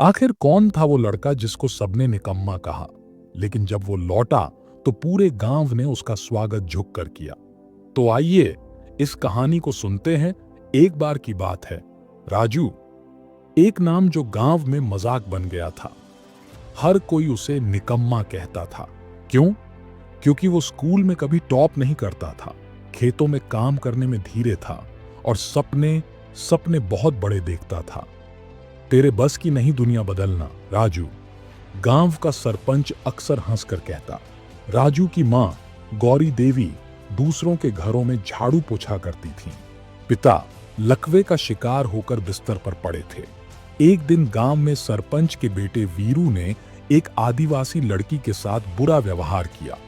आखिर कौन था वो लड़का जिसको सबने निकम्मा कहा, लेकिन जब वो लौटा तो पूरे गांव ने उसका स्वागत झुक कर किया। तो आइए इस कहानी को सुनते हैं। एक बार की बात है, राजू, एक नाम जो गांव में मजाक बन गया था। हर कोई उसे निकम्मा कहता था। क्यों? क्योंकि वो स्कूल में कभी टॉप नहीं करता था, खेतों में काम करने में धीरे था और सपने सपने बहुत बड़े देखता था। तेरे बस की नहीं दुनिया बदलना, राजू, गांव का सरपंच अक्सर हंसकर कहता। राजू की मां गौरी देवी दूसरों के घरों में झाड़ू पोछा करती थीं। पिता लकवे का शिकार होकर बिस्तर पर पड़े थे। एक दिन गांव में सरपंच के बेटे वीरू ने एक आदिवासी लड़की के साथ बुरा व्यवहार किया।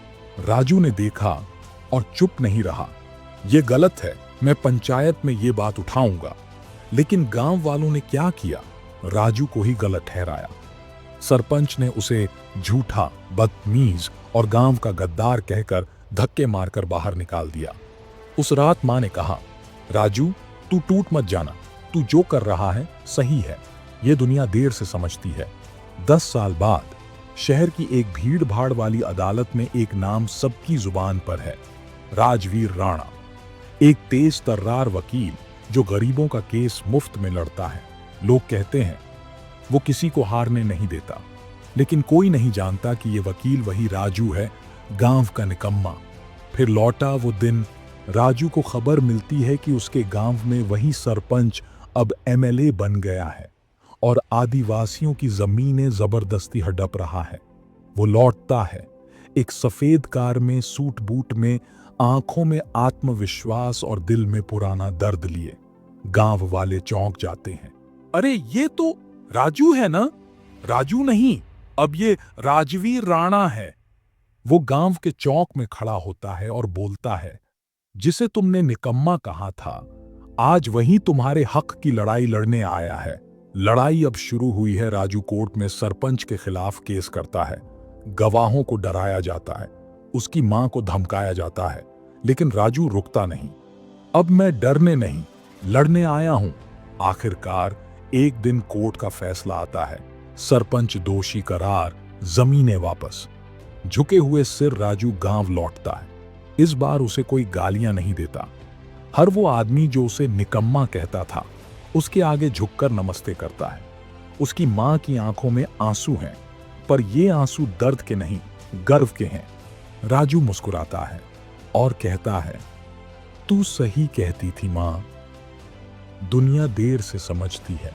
राजू ने देखा और चुप नहीं रहा। यह गलत है, मैं पंचायत में ये बात उठाऊंगा। लेकिन गांव वालों ने क्या किया? राजू को ही गलत ठहराया। सरपंच ने उसे झूठा, बदतमीज और गांव का गद्दार कहकर धक्के मारकर बाहर निकाल दिया। उस रात मां ने कहा, राजू, तू टूट मत जाना, तू जो कर रहा है सही है। ये दुनिया देर से समझती है। 10 साल बाद शहर की एक भीड़ भाड़ वाली अदालत में एक नाम सबकी जुबान पर है, राजवीर राणा। एक तेज तर्रार वकील जो गरीबों का केस मुफ्त में लड़ता है। लोग कहते हैं वो किसी को हारने नहीं देता, लेकिन कोई नहीं जानता कि ये वकील वही राजू है, गांव का निकम्मा। फिर लौटा वो दिन, राजू को खबर मिलती है कि उसके गांव में वही सरपंच अब एमएलए बन गया है और आदिवासियों की जमीनें जबरदस्ती हड़प रहा है। वो लौटता है एक सफेद कार में, सूट बूट में, आंखों में आत्मविश्वास और दिल में पुराना दर्द लिए। गांव वाले चौंक जाते हैं। अरे ये तो राजू है ना? राजू नहीं, अब ये राजवीर राणा है। वो गांव के चौक में खड़ा होता है और बोलता है, जिसे तुमने निकम्मा कहा था, आज वही तुम्हारे हक की लड़ाई लड़ने आया है। लड़ाई अब शुरू हुई है। राजू कोर्ट में सरपंच के खिलाफ केस करता है। गवाहों को डराया जाता है, उसकी मां को धमकाया जाता है, लेकिन राजू रुकता नहीं। अब मैं डरने नहीं, लड़ने आया हूं। आखिरकार एक दिन कोर्ट का फैसला आता है। सरपंच दोषी करार, जमीनें वापस। झुके हुए सिर राजू गांव लौटता है। इस बार उसे कोई गालियां नहीं देता। हर वो आदमी जो उसे निकम्मा कहता था, उसके आगे झुककर नमस्ते करता है। उसकी मां की आंखों में आंसू हैं, पर ये आंसू दर्द के नहीं, गर्व के हैं। राजू मुस्कुराता है और कहता है, तू सही कहती थी मां, दुनिया देर से समझती है।